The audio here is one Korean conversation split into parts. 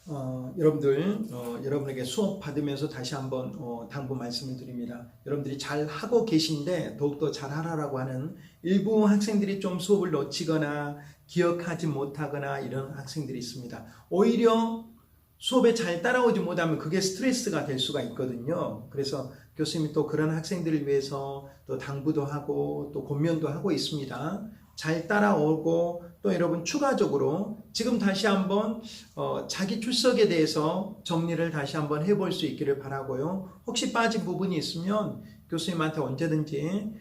여러분들, 여러분에게 수업 받으면서 다시 한번 당부 말씀을 드립니다. 여러분들이 잘 하고 계신데 더욱더 잘 하라고 하는 일부 학생들이 좀 수업을 놓치거나 기억하지 못하거나 이런 학생들이 있습니다. 오히려 수업에 잘 따라오지 못하면 그게 스트레스가 될 수가 있거든요. 그래서 교수님이 또 그런 학생들을 위해서 또 당부도 하고 또 권면도 하고 있습니다. 잘 따라오고 또 여러분 추가적으로 지금 다시 한번 자기 출석에 대해서 정리를 다시 한번 해볼 수 있기를 바라고요. 혹시 빠진 부분이 있으면 교수님한테 언제든지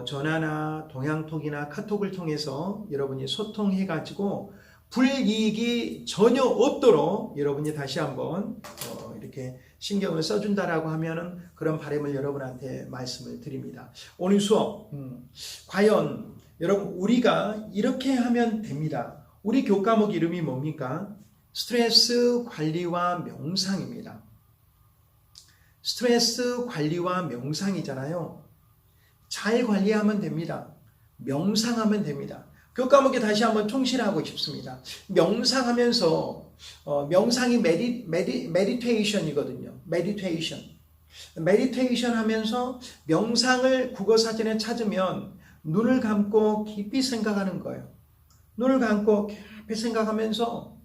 전화나 동양톡이나 카톡을 통해서 여러분이 소통해가지고 불이익이 전혀 없도록 여러분이 다시 한번 이렇게 신경을 써준다라고 하면은 그런 바람을 여러분한테 말씀을 드립니다. 오늘 수업 과연 여러분 우리가 이렇게 하면 됩니다. 우리 교과목 이름이 뭡니까? 스트레스 관리와 명상입니다. 스트레스 관리와 명상이잖아요. 잘 관리하면 됩니다. 명상하면 됩니다. 교과목에 다시 한번 총실하고 싶습니다. 명상하면서 명상이 메디테이션이거든요. 메디테이션 하면서 명상을 국어사전에 찾으면 눈을 감고 깊이 생각하는 거예요. 눈을 감고 깊이 생각하면서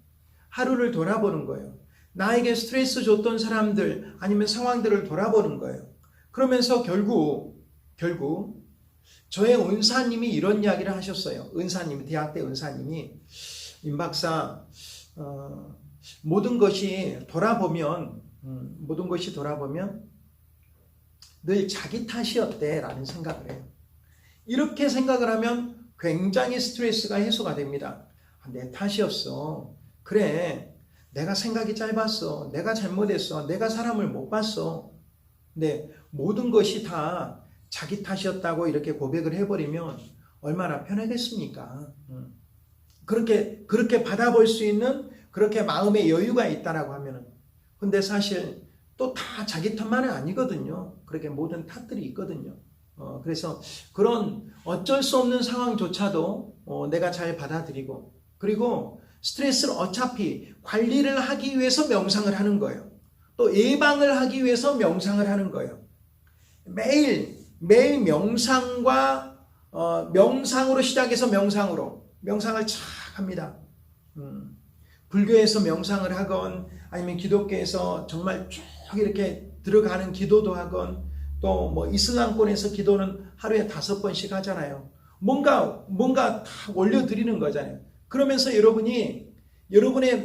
하루를 돌아보는 거예요. 나에게 스트레스 줬던 사람들 아니면 상황들을 돌아보는 거예요. 그러면서 결국 저의 은사님이 이런 이야기를 하셨어요. 은사님이, 대학 때 은사님이, 임박사, 모든 것이 돌아보면 늘 자기 탓이었대 라는 생각을 해요. 이렇게 생각을 하면 굉장히 스트레스가 해소가 됩니다. 내 탓이었어. 그래, 내가 생각이 짧았어. 내가 잘못했어. 내가 사람을 못 봤어. 근데 모든 것이 다 자기 탓이었다고 이렇게 고백을 해버리면 얼마나 편하겠습니까? 그렇게 받아볼 수 있는 그렇게 마음의 여유가 있다라고 하면은. 근데 사실 또 다 자기 탓만은 아니거든요. 그렇게 모든 탓들이 있거든요. 그래서 그런 어쩔 수 없는 상황조차도 내가 잘 받아들이고, 그리고 스트레스를 어차피 관리를 하기 위해서 명상을 하는 거예요. 또 예방을 하기 위해서 명상을 하는 거예요. 매일 명상과 명상으로 시작해서 명상을 착 합니다. 불교에서 명상을 하건 아니면 기독교에서 정말 쭉 이렇게 들어가는 기도도 하건 또 뭐 이슬람권에서 기도는 하루에 5번씩 하잖아요. 뭔가 다 올려드리는 거잖아요. 그러면서 여러분의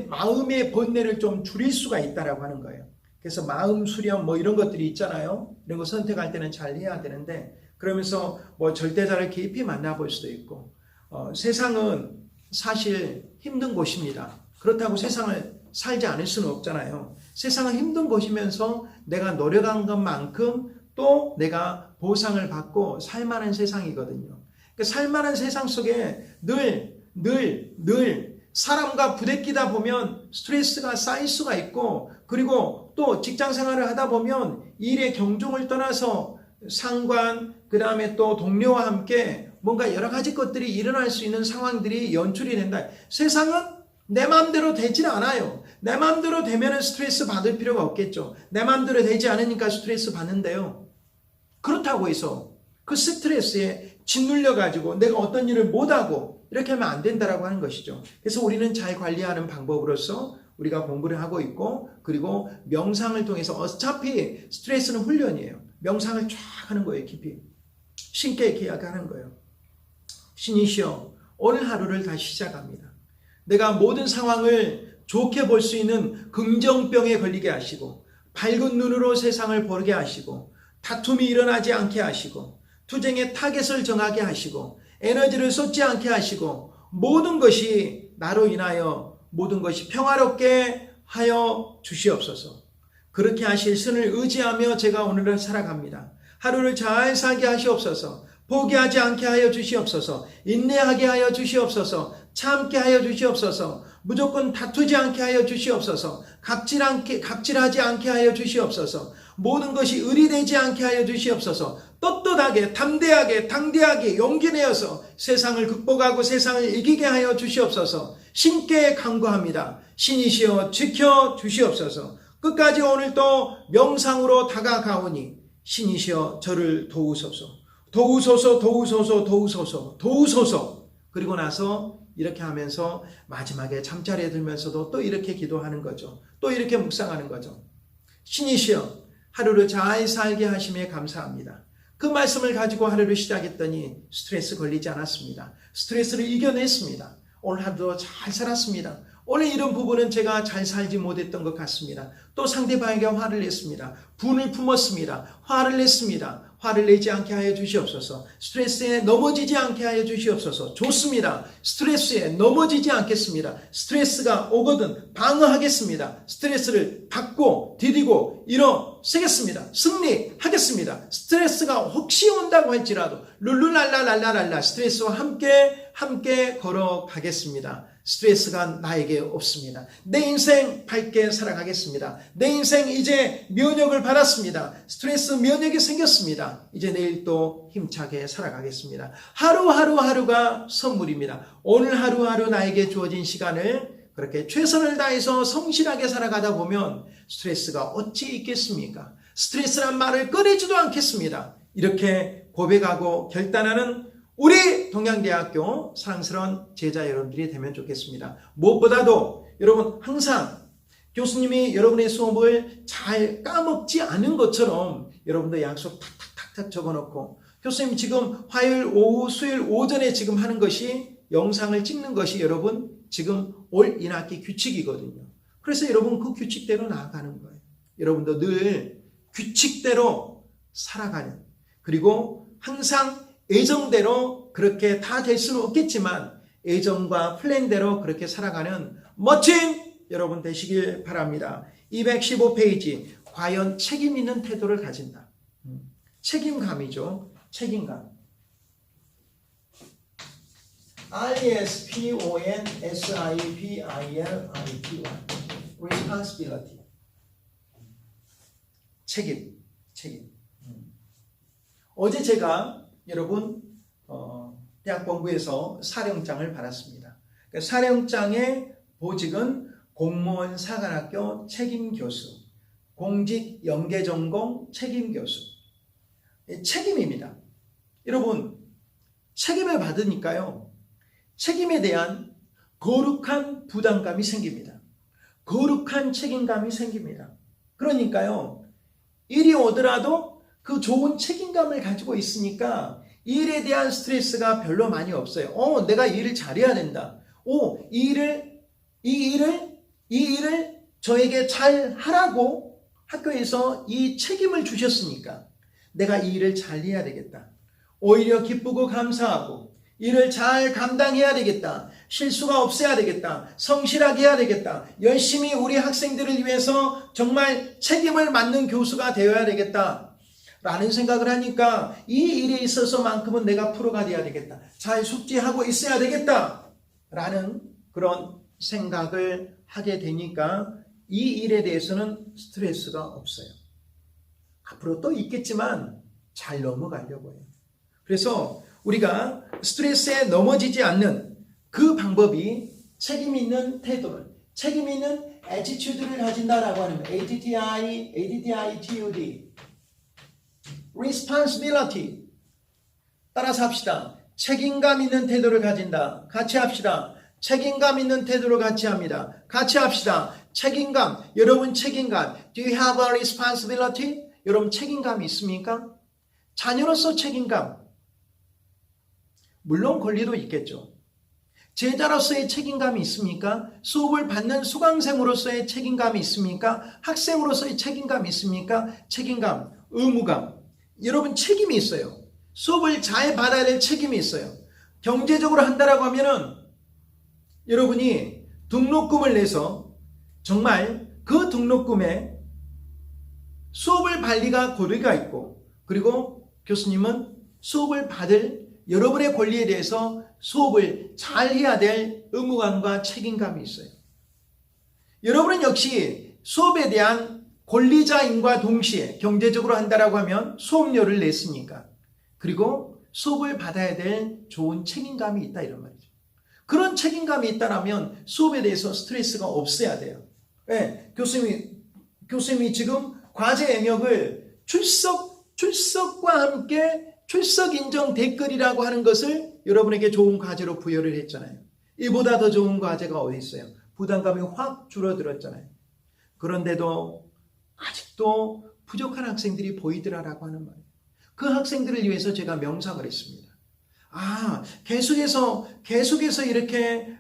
마음의 번뇌를 좀 줄일 수가 있다라고 하는 거예요. 그래서 마음 수련 뭐 이런 것들이 있잖아요. 이런 거 선택할 때는 잘 해야 되는데, 그러면서 뭐 절대자를 깊이 만나볼 수도 있고, 세상은 사실 힘든 곳입니다. 그렇다고 세상을 살지 않을 수는 없잖아요. 세상은 힘든 곳이면서 내가 노력한 것만큼 또 내가 보상을 받고 살만한 세상이거든요. 그러니까 살만한 세상 속에 늘 사람과 부대끼다 보면 스트레스가 쌓일 수가 있고, 그리고 또 직장 생활을 하다 보면 일의 경종을 떠나서 상관, 그 다음에 또 동료와 함께 뭔가 여러 가지 것들이 일어날 수 있는 상황들이 연출이 된다. 세상은 내 마음대로 되질 않아요. 내 마음대로 되면 스트레스 받을 필요가 없겠죠. 내 마음대로 되지 않으니까 스트레스 받는데요. 그렇다고 해서 그 스트레스에 짓눌려가지고 내가 어떤 일을 못하고 이렇게 하면 안 된다라고 하는 것이죠. 그래서 우리는 잘 관리하는 방법으로서 우리가 공부를 하고 있고, 그리고 명상을 통해서 어차피 스트레스는 훈련이에요. 명상을 쫙 하는 거예요. 깊이 신께 기약하는 거예요. 신이시여, 오늘 하루를 다시 시작합니다. 내가 모든 상황을 좋게 볼 수 있는 긍정병에 걸리게 하시고, 밝은 눈으로 세상을 보게 하시고, 다툼이 일어나지 않게 하시고, 투쟁의 타겟을 정하게 하시고, 에너지를 쏟지 않게 하시고, 모든 것이 나로 인하여 모든 것이 평화롭게 하여 주시옵소서. 그렇게 하실 신을 의지하며 제가 오늘을 살아갑니다. 하루를 잘 살게 하시옵소서. 포기하지 않게 하여 주시옵소서. 인내하게 하여 주시옵소서. 참게 하여 주시옵소서. 무조건 다투지 않게 하여 주시옵소서. 갑질하지 않게 하여 주시옵소서. 모든 것이 의리되지 않게 하여 주시옵소서. 떳떳하게 담대하게 당대하게 용기 내어서 세상을 극복하고 세상을 이기게 하여 주시옵소서. 신께 간구합니다. 신이시여 지켜 주시옵소서. 끝까지 오늘도 명상으로 다가가오니 신이시여 저를 도우소서. 도우소서 도우소서 도우소서 도우소서. 그리고 나서 이렇게 하면서 마지막에 잠자리에 들면서도 또 이렇게 기도하는 거죠. 또 이렇게 묵상하는 거죠. 신이시여 하루를 잘 살게 하심에 감사합니다. 그 말씀을 가지고 하루를 시작했더니 스트레스 걸리지 않았습니다. 스트레스를 이겨냈습니다. 오늘 하루도 잘 살았습니다. 오늘 이런 부분은 제가 잘 살지 못했던 것 같습니다. 또 상대방에게 화를 냈습니다. 분을 품었습니다. 화를 냈습니다. 화를 내지 않게 하여 주시옵소서. 스트레스에 넘어지지 않게 하여 주시옵소서. 좋습니다. 스트레스에 넘어지지 않겠습니다. 스트레스가 오거든 방어하겠습니다. 스트레스를 받고 디디고 일어서겠습니다. 승리하겠습니다. 스트레스가 혹시 온다고 할지라도 룰루랄라랄라랄라 스트레스와 함께 걸어가겠습니다. 스트레스가 나에게 없습니다. 내 인생 밝게 살아가겠습니다. 내 인생 이제 면역을 받았습니다. 스트레스 면역이 생겼습니다. 이제 내일 또 힘차게 살아가겠습니다. 하루하루가 선물입니다. 오늘 하루하루 나에게 주어진 시간을 그렇게 최선을 다해서 성실하게 살아가다 보면 스트레스가 어찌 있겠습니까? 스트레스란 말을 꺼내지도 않겠습니다. 이렇게 고백하고 결단하는 우리 동양대학교 사랑스러운 제자 여러분들이 되면 좋겠습니다. 무엇보다도 여러분 항상 교수님이 여러분의 수업을 잘 까먹지 않은 것처럼 여러분도 약속 탁탁탁탁 적어놓고 교수님 지금 화요일 오후 수요일 오전에 지금 하는 것이 영상을 찍는 것이 여러분 지금 올 1학기 규칙이거든요. 그래서 여러분 그 규칙대로 나아가는 거예요. 여러분도 늘 규칙대로 살아가는 그리고 항상 애정대로 그렇게 다 될 수는 없겠지만 애정과 플랜대로 그렇게 살아가는 멋진 여러분 되시길 바랍니다. 215페이지 과연 책임 있는 태도를 가진다. 책임감이죠. 책임감. RESPONSIBILITY Responsibility. 책임. 어제 제가 여러분 대학본부에서 사령장을 받았습니다. 사령장의 보직은 공무원 사관학교 책임교수, 공직 연계전공 책임교수. 책임입니다. 여러분 책임을 받으니까요. 책임에 대한 거룩한 부담감이 생깁니다. 거룩한 책임감이 생깁니다. 그러니까요. 일이 오더라도 그 좋은 책임감을 가지고 있으니까 일에 대한 스트레스가 별로 많이 없어요. 내가 이 일을 잘해야 된다. 이 일을 저에게 잘 하라고 학교에서 이 책임을 주셨으니까 내가 이 일을 잘 해야 되겠다. 오히려 기쁘고 감사하고 일을 잘 감당해야 되겠다. 실수가 없어야 되겠다. 성실하게 해야 되겠다. 열심히 우리 학생들을 위해서 정말 책임을 맡는 교수가 되어야 되겠다. 라는 생각을 하니까 이 일에 있어서만큼은 내가 프로가 되어야 되겠다. 잘 숙지하고 있어야 되겠다. 라는 그런 생각을 하게 되니까 이 일에 대해서는 스트레스가 없어요. 앞으로 또 있겠지만 잘 넘어가려고 해요. 그래서 우리가 스트레스에 넘어지지 않는 그 방법이 책임 있는 태도를, 책임 있는 attitude를 가진다라고 하는 거예요. ADDITUD. responsibility. 따라서 합시다. 책임감 있는 태도를 가진다. 같이 합시다. 책임감 있는 태도를 같이 합니다. 같이 합시다. 책임감. 여러분 책임감. Do you have a responsibility? 여러분 책임감이 있습니까? 자녀로서 책임감. 물론 권리도 있겠죠. 제자로서의 책임감이 있습니까? 수업을 받는 수강생으로서의 책임감이 있습니까? 학생으로서의 책임감이 있습니까? 책임감, 의무감. 여러분 책임이 있어요. 수업을 잘 받아야 될 책임이 있어요. 경제적으로 한다라고 하면은 여러분이 등록금을 내서 정말 그 등록금에 수업을 받리가 고리가 있고 그리고 교수님은 수업을 받을 여러분의 권리에 대해서 수업을 잘 해야 될 의무감과 책임감이 있어요. 여러분은 역시 수업에 대한 권리자임과 동시에 경제적으로 한다라고 하면 수업료를 냈으니까 그리고 수업을 받아야 될 좋은 책임감이 있다 이런 말이죠. 그런 책임감이 있다라면 수업에 대해서 스트레스가 없어야 돼요. 네, 교수님이 지금 과제 영역을 출석과 함께 출석 인정 댓글이라고 하는 것을 여러분에게 좋은 과제로 부여를 했잖아요. 이보다 더 좋은 과제가 어디 있어요? 부담감이 확 줄어들었잖아요. 그런데도 아직도 부족한 학생들이 보이더라라고 하는 말이에요. 그 학생들을 위해서 제가 명상을 했습니다. 계속해서 이렇게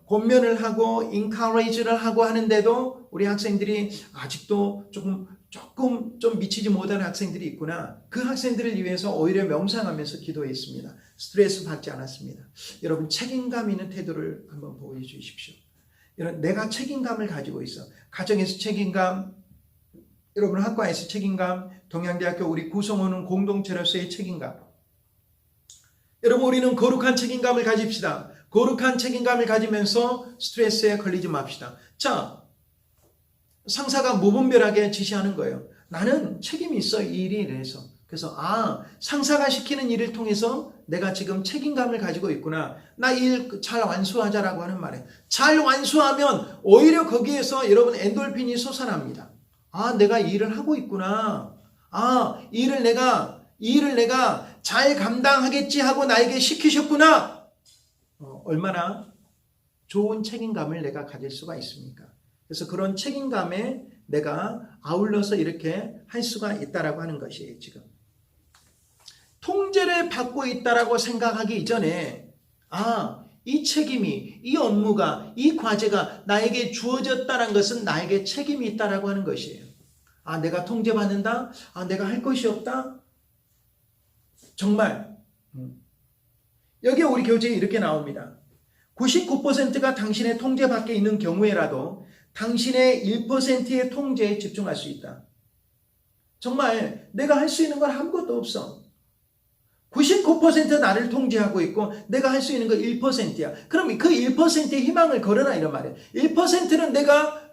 권면을 하고 encourage를 하고 하는데도 우리 학생들이 아직도 조금 좀 미치지 못한 학생들이 있구나. 그 학생들을 위해서 오히려 명상하면서 기도했습니다. 스트레스 받지 않았습니다. 여러분 책임감 있는 태도를 한번 보여주십시오. 내가 책임감을 가지고 있어. 가정에서 책임감, 여러분 학과에서 책임감, 동양대학교 우리 구성원은 공동체로서의 책임감. 여러분 우리는 거룩한 책임감을 가집시다. 거룩한 책임감을 가지면서 스트레스에 걸리지 맙시다. 자, 상사가 무분별하게 지시하는 거예요. 나는 책임이 있어 이 일에 대해서. 그래서 상사가 시키는 일을 통해서 내가 지금 책임감을 가지고 있구나. 나 일 잘 완수하자라고 하는 말이에요. 잘 완수하면 오히려 거기에서 여러분 엔돌핀이 솟아납니다. 내가 이 일을 하고 있구나. 이 일을 내가 잘 감당하겠지 하고 나에게 시키셨구나. 얼마나 좋은 책임감을 내가 가질 수가 있습니까? 그래서 그런 책임감에 내가 아울러서 이렇게 할 수가 있다라고 하는 것이에요, 지금. 통제를 받고 있다라고 생각하기 이전에, 이 책임이, 이 업무가, 이 과제가 나에게 주어졌다는 것은 나에게 책임이 있다라고 하는 것이에요. 내가 통제받는다? 내가 할 것이 없다? 정말. 여기 우리 교재에 이렇게 나옵니다. 99%가 당신의 통제 밖에 있는 경우에라도 당신의 1%의 통제에 집중할 수 있다. 정말 내가 할 수 있는 건 아무것도 없어. 99% 나를 통제하고 있고 내가 할 수 있는 건 1%야. 그럼 그 1%의 희망을 걸어라 이런 말이에요. 1%는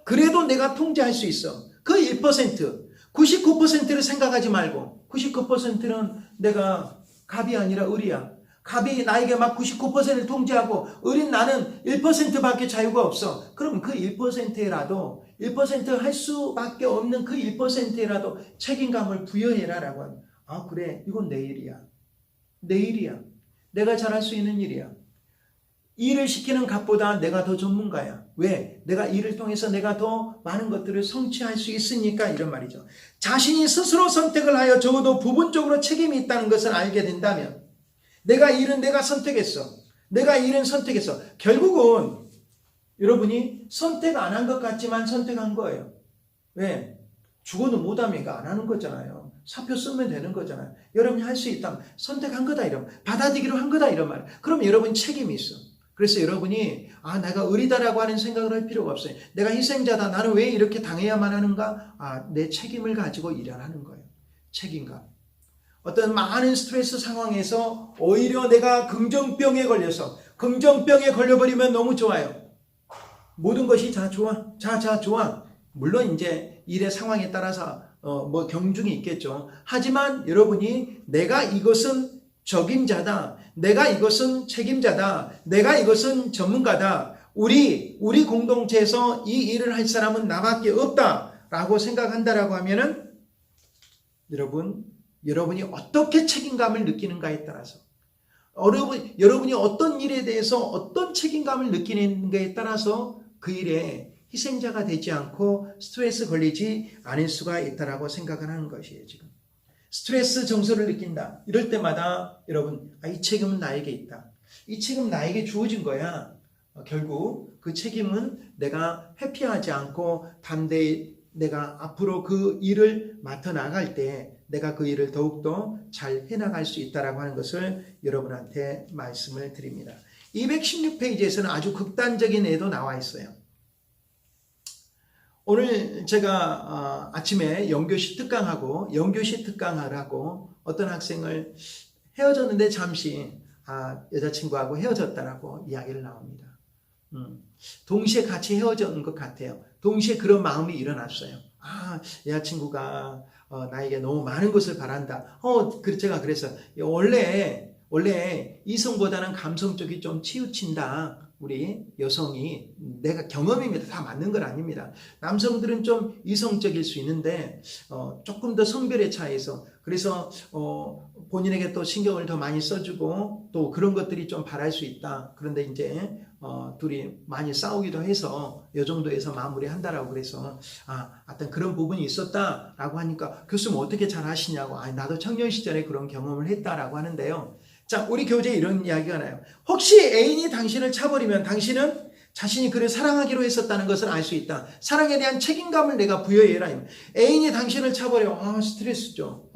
그래도 내가 통제할 수 있어. 그 1%, 99%를 생각하지 말고 99%는 내가 갑이 아니라 을이야. 갑이 나에게 막 99%를 통제하고 을인 나는 1%밖에 자유가 없어. 그럼 그 1%라도 1% 할 수밖에 없는 그 1%라도 책임감을 부여해라라고 하는. 그래 이건 내 일이야. 내 일이야. 내가 잘할 수 있는 일이야. 일을 시키는 갑보다 내가 더 전문가야. 왜? 내가 일을 통해서 내가 더 많은 것들을 성취할 수 있으니까 이런 말이죠. 자신이 스스로 선택을 하여 적어도 부분적으로 책임이 있다는 것을 알게 된다면 내가 선택했어. 내가 일은 선택했어. 결국은 여러분이 선택 안 한 것 같지만 선택한 거예요. 왜? 죽어도 못하면 안 하는 거잖아요. 사표 쓰면 되는 거잖아요. 여러분이 할 수 있다면 선택한 거다 이런 받아들이기로 한 거다 이런 말. 그럼 여러분 책임이 있어. 그래서 여러분이 내가 의리다라고 하는 생각을 할 필요가 없어요. 내가 희생자다. 나는 왜 이렇게 당해야만 하는가? 내 책임을 가지고 일하는 거예요. 책임감. 어떤 많은 스트레스 상황에서 오히려 내가 긍정병에 걸려버리면 너무 좋아요. 모든 것이 좋아. 좋아. 물론 이제 일의 상황에 따라서 경중이 있겠죠. 하지만 여러분이 내가 이것은 적임자다. 내가 이것은 책임자다. 내가 이것은 전문가다. 우리 공동체에서 이 일을 할 사람은 나밖에 없다라고 생각한다라고 하면은 여러분이 어떻게 책임감을 느끼는가에 따라서 여러분이 어떤 일에 대해서 어떤 책임감을 느끼는가에 따라서 그 일에 희생자가 되지 않고 스트레스 걸리지 않을 수가 있다라고 생각을 하는 것이에요. 지금 스트레스 정서를 느낀다. 이럴 때마다 여러분 이 책임은 나에게 있다. 이 책임은 나에게 주어진 거야. 결국 그 책임은 내가 회피하지 않고 담대히 내가 앞으로 그 일을 맡아 나갈 때 내가 그 일을 더욱더 잘 해나갈 수 있다라고 하는 것을 여러분한테 말씀을 드립니다. 216페이지에서는 아주 극단적인 예도 나와 있어요. 오늘 제가 아침에 영교시 특강하고 어떤 학생을 헤어졌는데 잠시 여자친구하고 헤어졌다라고 이야기를 나옵니다. 동시에 같이 헤어진 것 같아요. 동시에 그런 마음이 일어났어요. 여자친구가 나에게 너무 많은 것을 바란다. 제가 그래서 원래 이성보다는 감성 쪽이 좀 치우친다. 우리 여성이. 내가 경험입니다. 다 맞는 건 아닙니다. 남성들은 좀 이성적일 수 있는데 조금 더 성별의 차이에서 그래서 본인에게 또 신경을 더 많이 써주고 또 그런 것들이 좀 바랄 수 있다. 그런데 이제 둘이 많이 싸우기도 해서 이 정도에서 마무리한다라고 그래서 어떤 그런 부분이 있었다라고 하니까 교수님 어떻게 잘 하시냐고. 나도 청년 시절에 그런 경험을 했다라고 하는데요. 자, 우리 교재에 이런 이야기가 나요. 혹시 애인이 당신을 차버리면 당신은 자신이 그를 사랑하기로 했었다는 것을 알 수 있다. 사랑에 대한 책임감을 내가 부여해라. 애인이 당신을 차버려. 스트레스죠.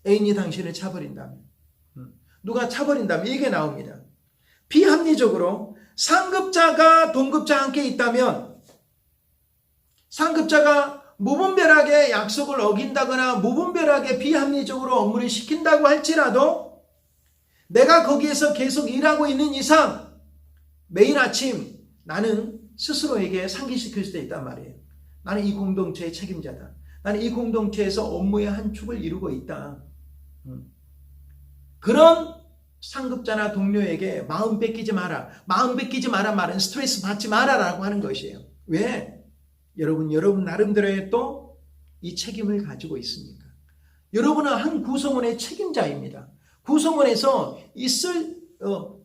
애인이 당신을 차버린다면. 누가 차버린다면 이게 나옵니다. 비합리적으로 상급자가 동급자와 함께 있다면 상급자가 무분별하게 약속을 어긴다거나 무분별하게 비합리적으로 업무를 시킨다고 할지라도 내가 거기에서 계속 일하고 있는 이상 매일 아침 나는 스스로에게 상기시킬 수도 있단 말이에요. 나는 이 공동체의 책임자다. 나는 이 공동체에서 업무의 한 축을 이루고 있다. 그런 상급자나 동료에게 마음 뺏기지 마라. 마음 뺏기지 마라 말은 스트레스 받지 마라라고 하는 것이에요. 왜? 여러분 나름대로의 또 이 책임을 가지고 있으니까. 여러분은 한 구성원의 책임자입니다. 구성원에서 있을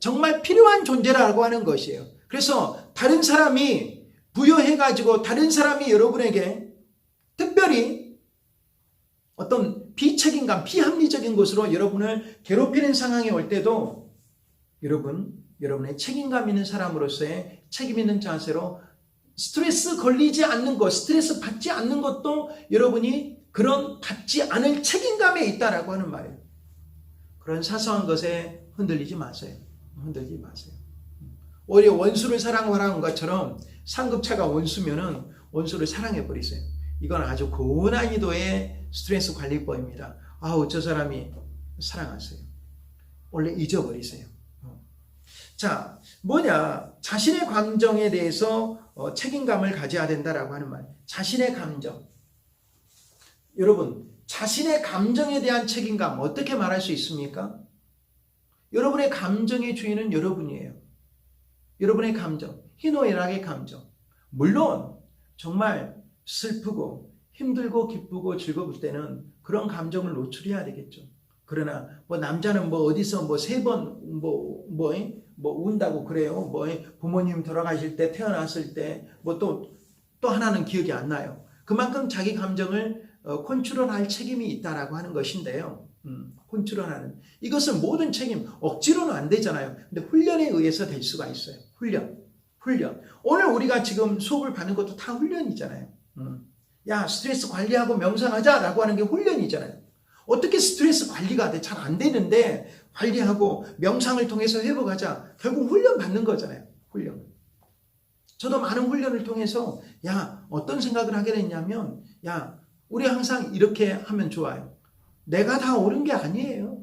정말 필요한 존재라고 하는 것이에요. 그래서 다른 사람이 부여해가지고 다른 사람이 여러분에게 특별히 어떤 비책임감, 비합리적인 것으로 여러분을 괴롭히는 상황이 올 때도 여러분의 책임감 있는 사람으로서의 책임 있는 자세로 스트레스 걸리지 않는 것, 스트레스 받지 않는 것도 여러분이 그런 받지 않을 책임감에 있다라고 하는 말이에요. 그런 사소한 것에 흔들리지 마세요. 흔들리지 마세요. 오히려 원수를 사랑하라는 것처럼 상급자가 원수면은 원수를 사랑해버리세요. 이건 아주 고난이도의 스트레스 관리법입니다. 저 사람이 사랑하세요. 원래 잊어버리세요. 자, 자신의 감정에 대해서 책임감을 가져야 된다라고 하는 말. 자신의 감정. 여러분, 자신의 감정에 대한 책임감 어떻게 말할 수 있습니까? 여러분의 감정의 주인은 여러분이에요. 여러분의 감정, 희노애락의 감정. 물론 정말 슬프고 힘들고 기쁘고 즐거울 때는 그런 감정을 노출해야 되겠죠. 그러나 남자는 어디서 3번 운다고 그래요. 부모님 돌아가실 때, 태어났을 때 또 하나는 기억이 안 나요. 그만큼 자기 감정을 컨트롤할 책임이 있다라고 하는 것인데요. 컨트롤하는 이것은 모든 책임 억지로는 안 되잖아요. 근데 훈련에 의해서 될 수가 있어요. 훈련. 오늘 우리가 지금 수업을 받는 것도 다 훈련이잖아요. 스트레스 관리하고 명상하자라고 하는 게 훈련이잖아요. 어떻게 스트레스 관리가 돼? 잘 안 되는데 관리하고 명상을 통해서 회복하자. 결국 훈련 받는 거잖아요. 훈련. 저도 많은 훈련을 통해서 어떤 생각을 하게 됐냐면 우리 항상 이렇게 하면 좋아요. 내가 다 옳은 게 아니에요.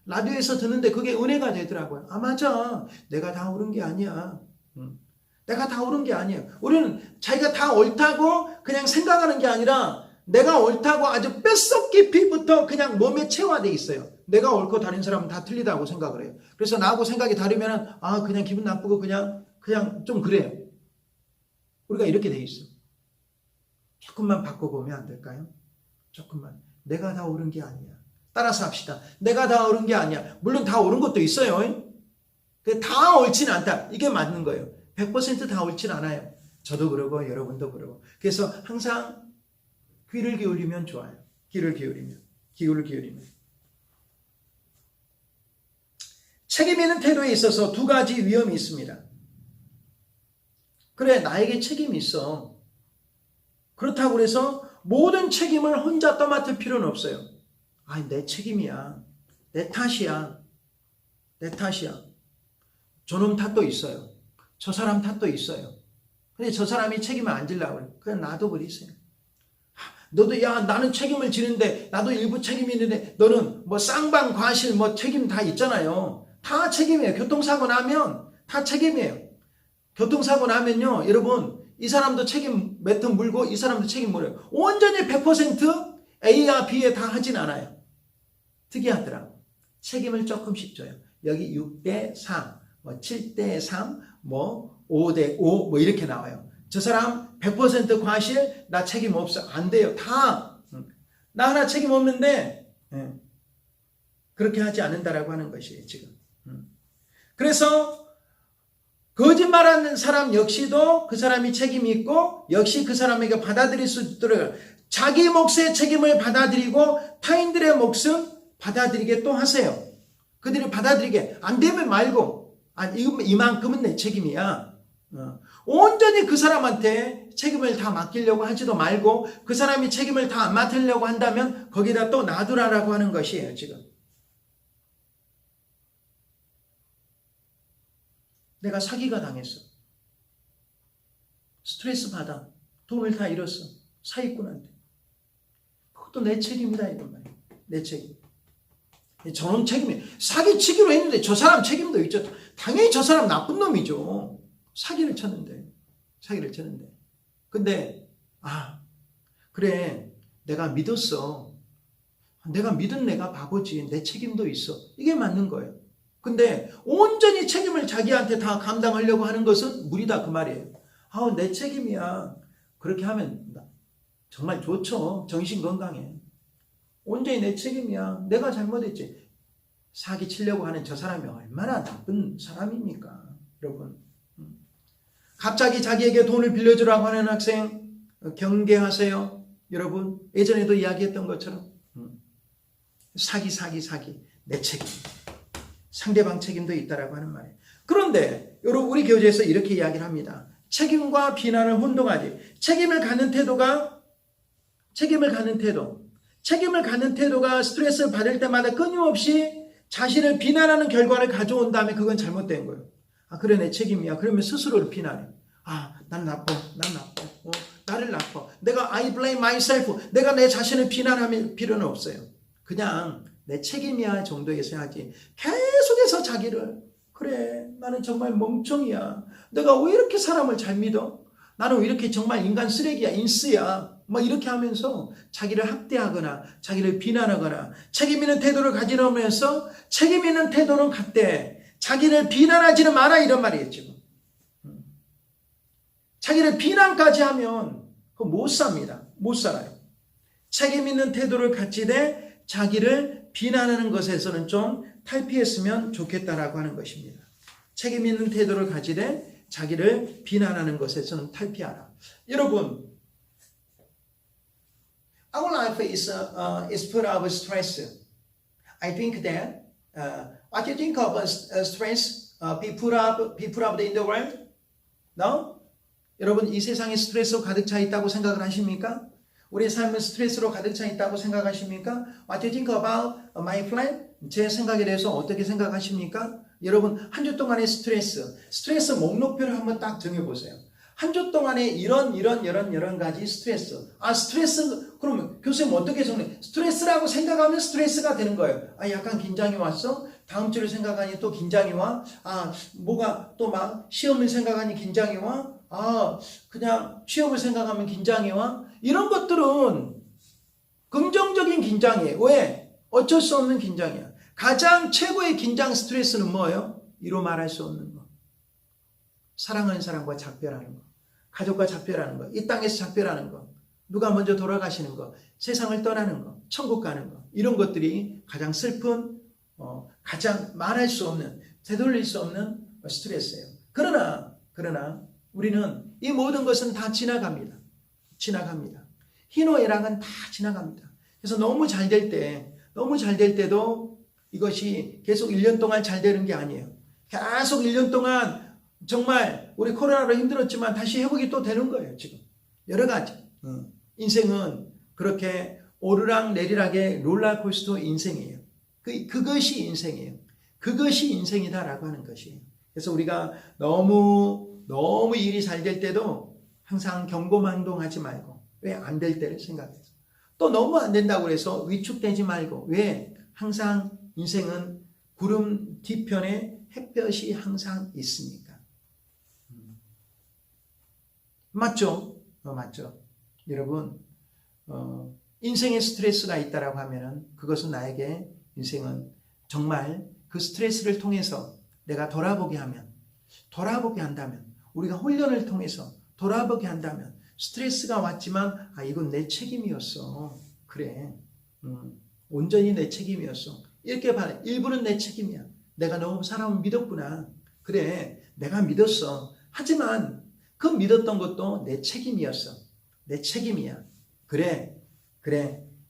라디오에서 듣는데 그게 은혜가 되더라고요. 맞아. 내가 다 옳은 게 아니야. 내가 다 옳은 게 아니에요. 우리는 자기가 다 옳다고 그냥 생각하는 게 아니라 내가 옳다고 아주 뼛속 깊이부터 그냥 몸에 체화되어 있어요. 내가 옳고 다른 사람은 다 틀리다고 생각을 해요. 그래서 나하고 생각이 다르면 그냥 기분 나쁘고 그냥 좀 그래요. 우리가 이렇게 돼 있어. 조금만 바꿔보면 안 될까요? 조금만. 내가 다 옳은 게 아니야. 따라서 합시다. 내가 다 옳은 게 아니야. 물론 다 옳은 것도 있어요. 다 옳지는 않다. 이게 맞는 거예요. 100% 다 옳진 않아요. 저도 그러고 여러분도 그러고. 그래서 항상 귀를 기울이면 좋아요. 귀를 기울이면. 책임 있는 태도에 있어서 2가지 위험이 있습니다. 그래, 나에게 책임이 있어. 그렇다고 해서 모든 책임을 혼자 떠맡을 필요는 없어요. 내 책임이야. 내 탓이야. 저놈 탓도 있어요. 저 사람 탓도 있어요. 근데 저 사람이 책임을 안 지려고 해요. 그냥 놔둬버리세요. 너도 나는 책임을 지는데 나도 일부 책임이 있는데 너는 쌍방 과실 책임 다 있잖아요. 다 책임이에요. 교통사고 나면 다 책임이에요. 교통사고 나면요, 여러분 이 사람도 책임 몇 턴 물고 이 사람도 책임 물어요. 온전히 100% A와 B에 다 하진 않아요. 특이하더라고. 책임을 조금씩 줘요. 여기 6대 4, 뭐 7대 3, 뭐 5대 5, 뭐 이렇게 나와요. 저 사람 100% 과실, 나 책임 없어. 안 돼요. 다. 나 하나 책임 없는데, 그렇게 하지 않는다라고 하는 것이에요, 지금. 그래서, 거짓말하는 사람 역시도 그 사람이 책임이 있고, 역시 그 사람에게 받아들일 수 있도록, 자기 몫의 책임을 받아들이고, 타인들의 몫은 받아들이게 또 하세요. 그들이 받아들이게, 안 되면 말고, 이만큼은 내 책임이야. 온전히 그 사람한테 책임을 다 맡기려고 하지도 말고 그 사람이 책임을 다 안 맡으려고 한다면 거기다 또 놔두라라고 하는 것이에요, 지금. 내가 사기가 당했어. 스트레스 받아. 돈을 다 잃었어. 사기꾼한테. 그것도 내 책임이다, 이런 말이에요. 내 책임. 저놈 책임이 사기치기로 했는데 저 사람 책임도 있죠. 당연히 저 사람 나쁜 놈이죠. 사기를 쳤는데. 근데, 그래. 내가 믿었어. 내가 믿은 내가 바보지. 내 책임도 있어. 이게 맞는 거예요. 근데 온전히 책임을 자기한테 다 감당하려고 하는 것은 무리다, 그 말이에요. 내 책임이야. 그렇게 하면 정말 좋죠. 정신 건강해. 온전히 내 책임이야. 내가 잘못했지. 사기 치려고 하는 저 사람이 얼마나 나쁜 사람입니까? 여러분. 갑자기 자기에게 돈을 빌려주라고 하는 학생 경계하세요. 여러분, 예전에도 이야기했던 것처럼 사기. 내 책임. 상대방 책임도 있다라고 하는 말이에요. 그런데 여러분, 우리 교재에서 이렇게 이야기를 합니다. 책임과 비난을 혼동하지. 책임을 갖는 태도가 스트레스를 받을 때마다 끊임없이 자신을 비난하는 결과를 가져온다면 그건 잘못된 거예요. 그래, 내 책임이야. 그러면 스스로를 비난해. 난 나빠. 나를 나빠. 내가 I blame myself. 내가 내 자신을 비난할 필요는 없어요. 그냥 내 책임이야 정도에서 하지. 계속해서 자기를, 그래, 나는 정말 멍청이야. 내가 왜 이렇게 사람을 잘 믿어? 나는 왜 이렇게 정말 인간 쓰레기야, 인스야. 이렇게 하면서 자기를 학대하거나 자기를 비난하거나 책임 있는 태도를 가지면서 책임 있는 태도는 갖되 자기를 비난하지는 마라, 이런 말이에요, 지금. 자기를 비난까지 하면 그거 못 삽니다. 못 살아요. 책임 있는 태도를 갖지되 자기를 비난하는 것에서는 좀 탈피했으면 좋겠다라고 하는 것입니다. 책임 있는 태도를 가지되 자기를 비난하는 것에서는 탈피하라. 여러분, our life is full of stress. I think that what do you think of stress? People of in the world? No? 여러분, 이 세상에 스트레스로 가득 차 있다고 생각을 하십니까? 우리의 삶은 스트레스로 가득 차 있다고 생각하십니까? What do you think about my plan? 제 생각에 대해서 어떻게 생각하십니까? 여러분, 한 주 동안의 스트레스 목록표를 한번 딱 정해보세요. 한 주 동안에 이런 가지 스트레스. 스트레스, 그러면 교수님 어떻게 정리? 스트레스라고 생각하면 스트레스가 되는 거예요. 약간 긴장이 왔어? 다음 주를 생각하니 또 긴장이 와? 뭐가 또 막 시험을 생각하니 긴장이 와? 그냥 취업을 생각하면 긴장이 와? 이런 것들은 긍정적인 긴장이에요. 왜? 어쩔 수 없는 긴장이야. 가장 최고의 긴장 스트레스는 뭐예요? 이로 말할 수 없는 거. 사랑하는 사람과 작별하는 거. 가족과 작별하는 거. 이 땅에서 작별하는 거. 누가 먼저 돌아가시는 거. 세상을 떠나는 거. 천국 가는 거. 이런 것들이 가장 슬픈, 가장 말할 수 없는, 되돌릴 수 없는 스트레스예요. 그러나 우리는 이 모든 것은 다 지나갑니다. 희노애락은 다 지나갑니다. 그래서 너무 잘 될 때도 이것이 계속 1년 동안 잘 되는 게 아니에요. 계속 1년 동안 정말 우리 코로나로 힘들었지만 다시 회복이 또 되는 거예요, 지금. 여러 가지. 인생은 그렇게 오르락 내리락의 롤러코스터 인생이에요. 그것이 인생이에요. 그것이 인생이다라고 하는 것이에요. 그래서 우리가 너무 일이 잘 될 때도 항상 경고망동하지 말고, 왜 안 될 때를 생각해서, 또 너무 안 된다고 해서 위축되지 말고, 왜 항상 인생은 구름 뒤편에 햇볕이 항상 있으니까. 맞죠? 맞죠. 여러분, 인생에 스트레스가 있다라고 하면은 그것은 나에게 인생은 정말 그 스트레스를 통해서 내가 돌아보게 한다면, 우리가 훈련을 통해서 돌아보게 한다면, 스트레스가 왔지만, 이건 내 책임이었어. 그래. 온전히 내 책임이었어. 이렇게 봐라. 일부는 내 책임이야. 내가 너무 사람을 믿었구나. 그래. 내가 믿었어. 하지만 그 믿었던 것도 내 책임이었어. 내 책임이야. 그래.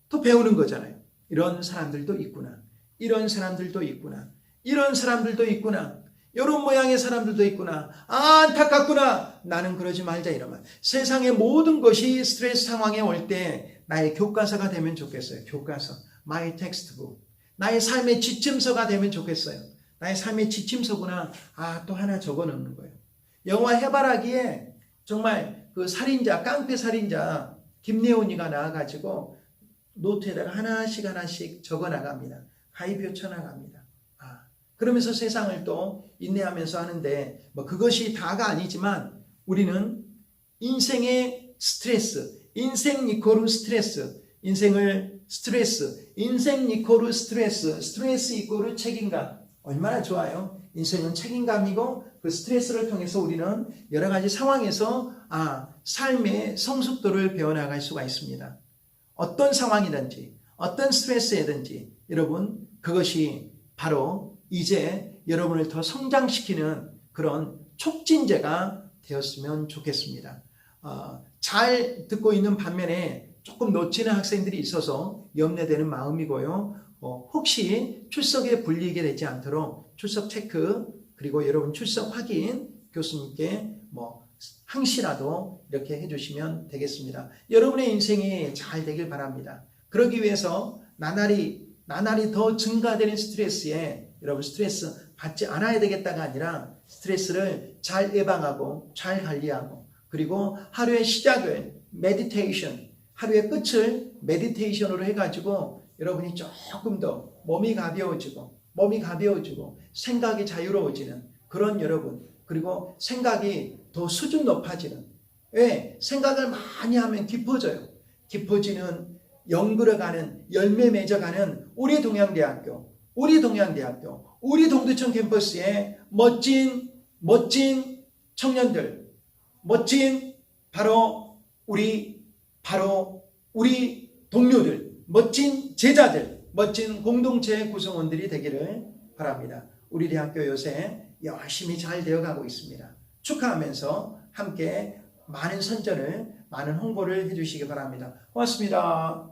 또 배우는 거잖아요. 이런 사람들도 있구나. 이런 사람들도 있구나. 이런 사람들도 있구나. 이런 모양의 사람들도 있구나. 안타깝구나. 나는 그러지 말자 이러면. 세상의 모든 것이 스트레스 상황에 올 때 나의 교과서가 되면 좋겠어요. 교과서. My textbook. 나의 삶의 지침서가 되면 좋겠어요. 나의 삶의 지침서구나. 또 하나 적어 놓는 거예요. 영화 해바라기에 정말 그 살인자, 깡패 살인자 김래온이가 나와가지고 노트에다가 하나씩 적어 나갑니다. 가위표 쳐 나갑니다. 그러면서 세상을 또 인내하면서 하는데, 그것이 다가 아니지만 우리는 인생의 스트레스, 인생 이코르 스트레스, 인생을 스트레스, 인생 이코르 스트레스 이코르 책임감. 얼마나 좋아요. 인생은 책임감이고 그 스트레스를 통해서 우리는 여러 가지 상황에서 삶의 성숙도를 배워나갈 수가 있습니다. 어떤 상황이든지 어떤 스트레스이든지 여러분 그것이 바로 이제 여러분을 더 성장시키는 그런 촉진제가 되었으면 좋겠습니다. 잘 듣고 있는 반면에 조금 놓치는 학생들이 있어서 염려되는 마음이고요. 혹시 출석에 불리게 되지 않도록 출석 체크 그리고 여러분 출석 확인 교수님께 항시라도 이렇게 해주시면 되겠습니다. 여러분의 인생이 잘 되길 바랍니다. 그러기 위해서 나날이 더 증가되는 스트레스에 여러분 스트레스 받지 않아야 되겠다가 아니라 스트레스를 잘 예방하고 잘 관리하고 그리고 하루의 시작을 메디테이션, 하루의 끝을 메디테이션으로 해가지고 여러분이 조금 더 몸이 가벼워지고 생각이 자유로워지는 그런 여러분 그리고 생각이 더 수준 높아지는 왜? 생각을 많이 하면 깊어지는 연그러가는 열매 맺어가는 우리 동양대학교 우리 동두천 캠퍼스의 멋진 청년들 바로 우리 동료들 멋진 제자들 멋진 공동체 구성원들이 되기를 바랍니다. 우리 대학교 요새 열심히 잘 되어가고 있습니다. 축하하면서 함께 많은 선전을 많은 홍보를 해주시기 바랍니다. 고맙습니다.